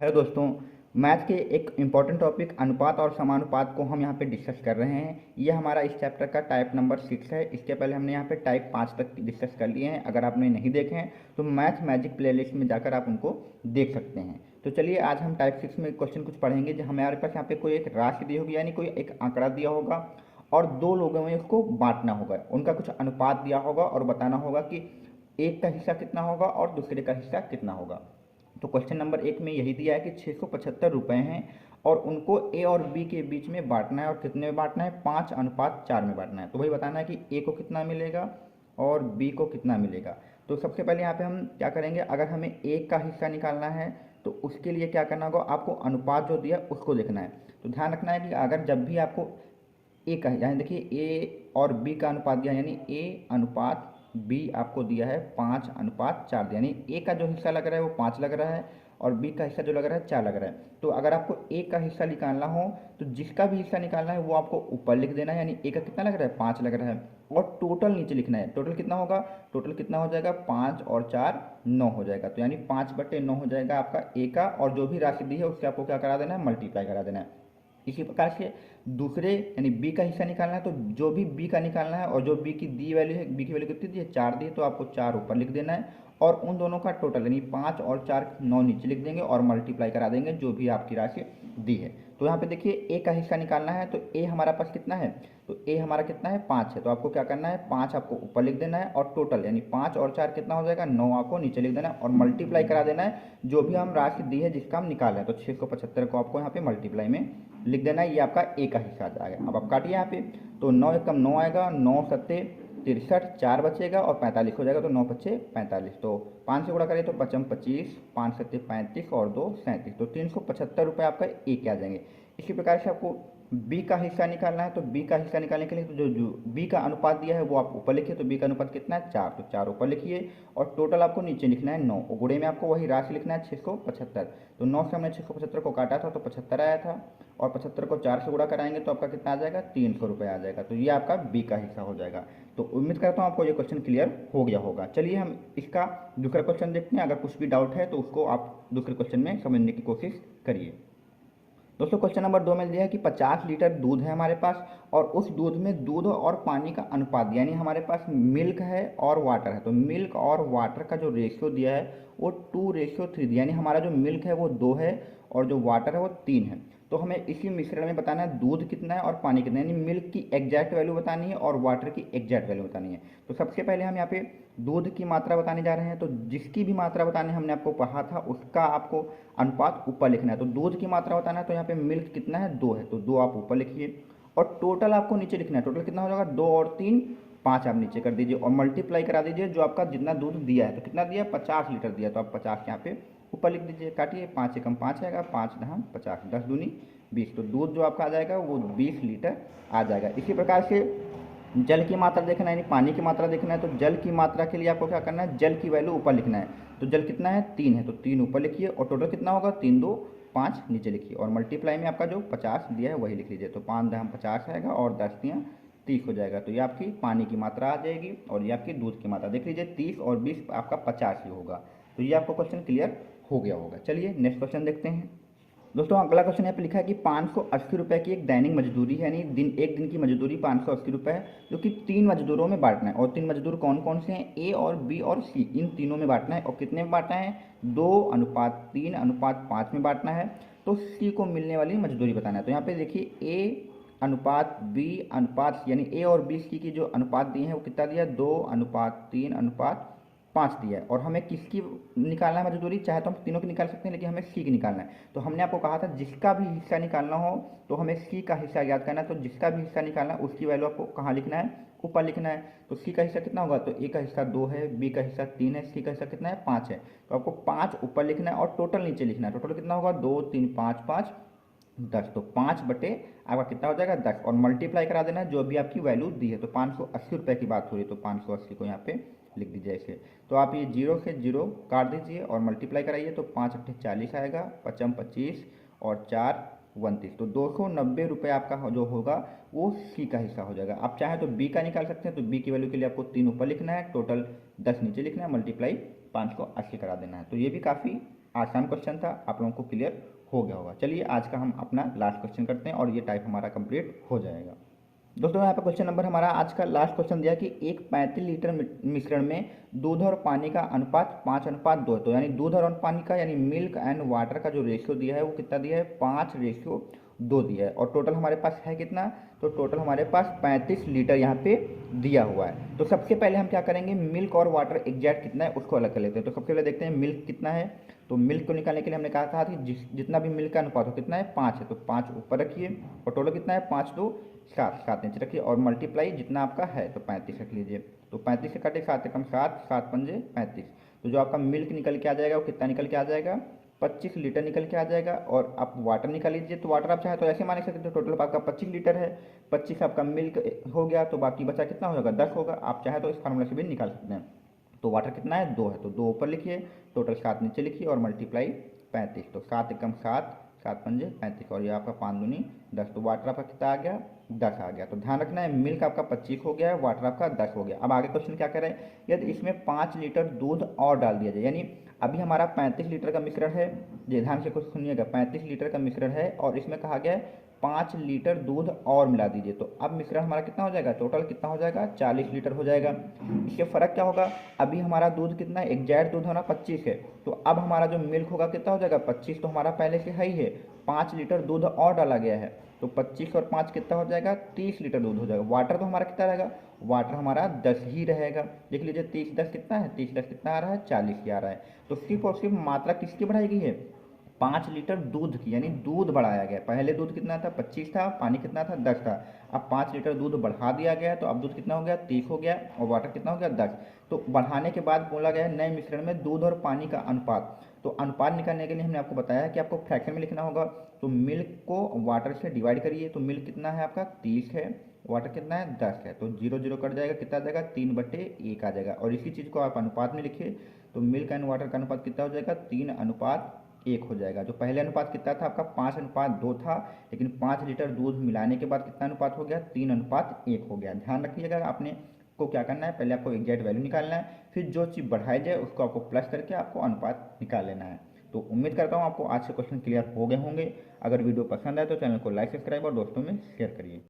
Hello दोस्तों। Math के एक इम्पॉर्टेंट टॉपिक अनुपात और समानुपात को हम यहाँ पे डिस्कस कर रहे हैं। ये हमारा इस चैप्टर का टाइप नंबर 6 है। इसके पहले हमने यहाँ पे टाइप 5 तक डिस्कस कर लिए हैं। अगर आपने नहीं देखे हैं तो मैथ मैजिक प्लेलिस्ट में जाकर आप उनको देख सकते हैं। तो चलिए आज हम टाइप 6 में क्वेश्चन कुछ पढ़ेंगे। जो हमारे पास यहाँ पे कोई एक राशि दी होगी, यानी कोई एक आंकड़ा दिया होगा और दो लोगों में उसको बांटना होगा। उनका कुछ अनुपात दिया होगा और बताना होगा कि एक का हिस्सा कितना होगा और दूसरे का हिस्सा कितना होगा। तो क्वेश्चन नंबर 1 में यही दिया है कि 675 रुपये हैं और उनको ए और बी के बीच में बांटना है। और कितने में बांटना है? 5:4 में बांटना है। तो वही बताना है कि ए को कितना मिलेगा और बी को कितना मिलेगा। तो सबसे पहले यहाँ पे हम क्या करेंगे, अगर हमें ए का हिस्सा निकालना है तो उसके लिए क्या करना होगा, आपको अनुपात जो दिया उसको देखना है। तो ध्यान रखना है कि अगर जब भी आपको ए का, यानी देखिए ए और बी का अनुपात दिया, यानी ए अनुपात बी आपको दिया है 5:4, यानी ए का जो हिस्सा लग रहा है वो 5 लग रहा है और बी का हिस्सा जो लग रहा है 4 लग रहा है। तो अगर आपको ए का हिस्सा निकालना हो तो जिसका भी हिस्सा निकालना है वो आपको ऊपर लिख देना है, यानी ए का कितना लग रहा है? 5 लग रहा है। और टोटल नीचे लिखना है। टोटल कितना होगा? टोटल कितना हो जाएगा? 5 और 4 9 हो जाएगा। तो यानी 5/9 हो जाएगा आपका ए का, और जो भी राशि दी है उससे आपको क्या करा देना है? मल्टीप्लाई करा देना है। इसी प्रकार से दूसरे यानी बी का हिस्सा निकालना है, तो जो भी बी का निकालना है और जो बी की दी वैल्यू है, बी की वैल्यू कितनी दी है? 4 दी है, तो आपको 4 ऊपर लिख देना है और उन दोनों का टोटल यानी 5 और 4 9 नीचे लिख देंगे और मल्टीप्लाई करा देंगे जो भी आपकी राशि दी है। तो यहाँ पे देखिए ए का हिस्सा निकालना है, तो ए हमारा पास कितना है? तो ए हमारा कितना है? 5 है। तो आपको क्या करना है? 5 आपको ऊपर लिख देना है और टोटल यानी 5 और 4 कितना हो जाएगा? 9 आपको नीचे लिख देना है और मल्टीप्लाई करा देना है जो भी हम राशि दी है जिसका हम निकाल रहे हैं। तो 675 को आपको यहाँ पे मल्टीप्लाई में लिख देना है। ये आपका ए का हिस्सा आ जाएगा। अब आप काटिए यहाँ पे, तो 9 एकम 9 आएगा, 9 सत्ते 63, 4 बचेगा और 45 हो जाएगा। तो 9 पच्चे 45, तो 5 से गुणा करें तो 5 25, 5 सत्ते 35 और 2 37, तो 375 आपका ए के आ जाएंगे। इसी प्रकार से आपको बी का हिस्सा निकालना है, तो बी का हिस्सा निकालने के लिए तो जो बी का अनुपात दिया है वो आप ऊपर लिखिए। तो बी का अनुपात कितना है? 4, तो 4 ऊपर लिखिए और टोटल आपको नीचे लिखना है 9 और गुणे में आपको वही राशि लिखना है 675। तो 9 से हमने 675 को काटा था तो 75 आया था और 75 को 4 से गुणा कराएंगे तो आपका कितना आ जाएगा? 300 रुपये आ जाएगा। तो ये आपका बी का हिस्सा हो जाएगा। तो उम्मीद करता हूँ आपको ये क्वेश्चन क्लियर हो गया होगा। चलिए हम इसका दूसरा क्वेश्चन देखते हैं। अगर कुछ भी डाउट है तो उसको आप दूसरे क्वेश्चन में समझने की कोशिश करिए। दोस्तों क्वेश्चन नंबर 2 में दिया है कि 50 लीटर दूध है हमारे पास और उस दूध में दूध और पानी का अनुपात, यानी हमारे पास मिल्क है और वाटर है। तो मिल्क और वाटर का जो रेशियो दिया है वो 2:3 दिया, यानी हमारा जो मिल्क है वो 2 है और जो वाटर है वो 3 है। तो हमें इसी मिश्रण में बताना है दूध कितना है और पानी कितना है, यानी मिल्क की एग्जैक्ट वैल्यू बतानी है और वाटर की एग्जैक्ट वैल्यू बतानी है। तो सबसे पहले हम यहाँ पे दूध की मात्रा बताने जा रहे हैं। तो जिसकी भी मात्रा बतानी हमने आपको कहा था उसका आपको अनुपात ऊपर लिखना है। तो दूध की मात्रा बताना है, तो यहाँ पे मिल्क कितना है? 2 है, तो 2 आप ऊपर लिखिए और टोटल आपको नीचे लिखना है। टोटल कितना हो जाएगा? 2 और 3 5 आप नीचे कर दीजिए और मल्टीप्लाई करा दीजिए जो आपका जितना दूध दिया है। तो कितना दिया है? 50 लीटर दिया, तो आप 50 यहाँ पे ऊपर लिख दीजिए। काटिए, 5 एकम 5 आएगा, 5 दहम 50, 10 दूनी 20। तो दूध जो आपका आ जाएगा वो 20 लीटर आ जाएगा। इसी प्रकार से जल की मात्रा देखना है, यानी पानी की मात्रा देखना है। तो जल की मात्रा के लिए आपको क्या करना है? जल की वैल्यू ऊपर लिखना है। तो जल कितना है? 3 है, तो 3 ऊपर लिखिए और टोटल कितना होगा? 3 2 5 नीचे लिखिए और मल्टीप्लाई में आपका जो 50 दिया है वही लिख लीजिए। तो 5 दहम 50 आएगा और 10 तियाँ 30 हो जाएगा। तो ये आपकी पानी की मात्रा आ जाएगी और ये आपकी दूध की मात्रा। देख लीजिए 30 और 20 आपका 50 ही होगा। तो ये आपको क्वेश्चन क्लियर हो गया होगा। चलिए नेक्स्ट क्वेश्चन देखते हैं। दोस्तों अगला क्वेश्चन यहाँ पे लिखा है कि 580 रुपये की एक दैनिक मजदूरी है, यानी एक दिन की मजदूरी 580 रुपये है, जो कि 3 मजदूरों में बांटना है। और 3 मजदूर कौन कौन से हैं? ए और बी और सी, इन तीनों में बांटना है। और कितने में बांटना है? 2:3:5 में बांटना है। तो सी को मिलने वाली मजदूरी बताना है। तो यहाँ पे देखिए ए अनुपात बी अनुपात सी, यानी ए और बी सी की जो अनुपात दिए हैं वो कितना दिया? 2:3:5 दिया है। और हमें किसकी निकालना है मजदूरी? चाहे तो हम तीनों की निकाल सकते हैं लेकिन हमें सी की निकालना है। तो हमने आपको कहा था जिसका भी हिस्सा निकालना हो तो हमें सी का हिस्सा याद करना है। तो जिसका भी हिस्सा निकालना है उसकी वैल्यू आपको कहाँ लिखना है? ऊपर लिखना है। तो सी का हिस्सा कितना होगा? तो ए का हिस्सा 2 है, बी का हिस्सा 3 है, सी का हिस्सा कितना है? 5 है। तो आपको 5 ऊपर लिखना है और टोटल नीचे लिखना है। टोटल कितना होगा? 2 3 5 5 10, तो 5 बटे आपका कितना हो जाएगा? 10 और मल्टीप्लाई करा देना है जो भी आपकी वैल्यू दी है। तो 580 रुपये की बात हो रही है, तो 580 को यहाँ पे लिख दीजिए ऐसे। तो आप ये 0 से 0 काट दीजिए और मल्टीप्लाई कराइए। तो 5 अट्ठे 40 आएगा, 5 25 और 4 29, तो 290 रुपये आपका जो होगा वो सी का हिस्सा हो जाएगा। आप चाहे तो बी का निकाल सकते हैं। तो बी की वैल्यू के लिए आपको 3 ऊपर लिखना है, टोटल 10 नीचे लिखना है, मल्टीप्लाई 5 को 80 करा देना है। तो ये भी काफ़ी आसान क्वेश्चन था, आप लोगों को क्लियर हो गया होगा। चलिए आज का हम अपना लास्ट क्वेश्चन करते हैं और ये टाइप हमारा कंप्लीट हो जाएगा। दोस्तों यहाँ पे क्वेश्चन नंबर हमारा आज का लास्ट क्वेश्चन दिया कि एक 35 लीटर मिश्रण में दूध और पानी का अनुपात 5:2 है। तो यानी दूध और पानी का यानी मिल्क एंड वाटर का जो रेशियो दिया है वो कितना दिया है, 5:2 दिया है। और टोटल हमारे पास है कितना, तो टोटल हमारे पास 35 लीटर यहाँ पे दिया हुआ है। तो सबसे पहले हम क्या करेंगे, मिल्क और वाटर एग्जैक्ट कितना है उसको अलग कर लेते हैं। तो सबसे पहले देखते हैं मिल्क कितना है। तो मिल्क को निकालने के लिए हमने कहा था कि जितना भी मिल्क का अनुपात हो कितना है, 5 है। तो 5 ऊपर रखिए और टोटल कितना है, 5×2 7, 7 नीचे रखिए और मल्टीप्लाई जितना आपका है तो 35 रख लीजिए। तो 35 से काटे 7 एकम 7, 7×5 35। तो जो आपका मिल्क निकल के आ जाएगा वो कितना निकल के आ जाएगा, 25 लीटर निकल के आ जाएगा। और आप वाटर निकाल लीजिए, तो वाटर आप चाहे तो ऐसे मान सकते हो, टोटल आपका 25 लीटर है, 25 आपका मिल्क हो गया, तो बाकी बचा कितना होगा, 10 होगा। आप चाहे तो इस फार्मूला से भी निकाल सकते हैं। तो वाटर कितना है, 2 है, तो 2 ऊपर लिखिए, टोटल 7 नीचे लिखिए और मल्टीप्लाई 35। तो 7 एकम 7, 7×5 35 और ये आपका 5×2 10। तो वाटर आपका कितना आ गया, 10 आ गया। तो ध्यान रखना है मिल्क आपका 25 हो गया है, वाटर आपका 10 हो गया। अब आगे क्वेश्चन क्या कर रहे हैं, यदि इसमें 5 लीटर दूध और डाल दिया जाए, यानी अभी हमारा 35 लीटर का मिश्रण है, ये ध्यान से कुछ सुनिएगा, 35 लीटर का मिश्रण है और इसमें कहा गया है 5 लीटर दूध और मिला दीजिए। तो अब मिश्रण हमारा कितना हो जाएगा, टोटल कितना हो जाएगा, 40 लीटर हो जाएगा। इससे फ़र्क क्या होगा, अभी हमारा दूध कितना है, एग्जैक्ट दूध हमारा 25 है, तो अब हमारा जो मिल्क होगा कितना हो जाएगा, 25 तो हमारा पहले से है ही है, 5 लीटर दूध और डाला गया है, तो 25 और 5 कितना हो जाएगा, 30 लीटर दूध हो जाएगा। वाटर तो हमारा कितना रहेगा, वाटर हमारा 10 ही रहेगा। देख लीजिए 30 10 कितना है, 30 10 कितना आ रहा है, 40 ही आ रहा है। तो सिर्फ और सिर्फ मात्रा किसकी बढ़ाई गई है, 5 लीटर दूध की, यानी दूध बढ़ाया गया। पहले दूध कितना था, 25 था, पानी कितना था, 10 था। अब 5 लीटर दूध बढ़ा दिया गया, तो अब दूध कितना हो गया, 30 हो गया और वाटर कितना हो गया, 10। तो बढ़ाने के बाद बोला गया है नए मिश्रण में दूध और पानी का अनुपात। तो अनुपात निकालने के लिए हमने आपको बताया कि आपको फ्रैक्शन में लिखना होगा। तो मिल्क को वाटर से डिवाइड करिए, तो मिल्क कितना है आपका, 30 है, वाटर कितना है, 10 है। तो 0 0 कट जाएगा, कितना आ जाएगा, 3/1 आ जाएगा। और इसी चीज़ को आप अनुपात में लिखिए, तो मिल्क एंड वाटर का अनुपात कितना हो जाएगा, 3:1 हो जाएगा। जो पहले अनुपात कितना था आपका, 5:2 था, लेकिन 5 लीटर दूध मिलाने के बाद कितना अनुपात हो गया, 3:1 हो गया। ध्यान रखिएगा, आपने को क्या करना है, पहले आपको एग्जैक्ट वैल्यू निकालना है, फिर जो चीज़ बढ़ाई जाए उसको आपको प्लस करके आपको अनुपात निकाल लेना है। तो उम्मीद करता हूँ आपको आज के क्वेश्चन क्लियर हो गए होंगे। अगर वीडियो पसंद आए तो चैनल को लाइक सब्सक्राइब और दोस्तों में शेयर करिए।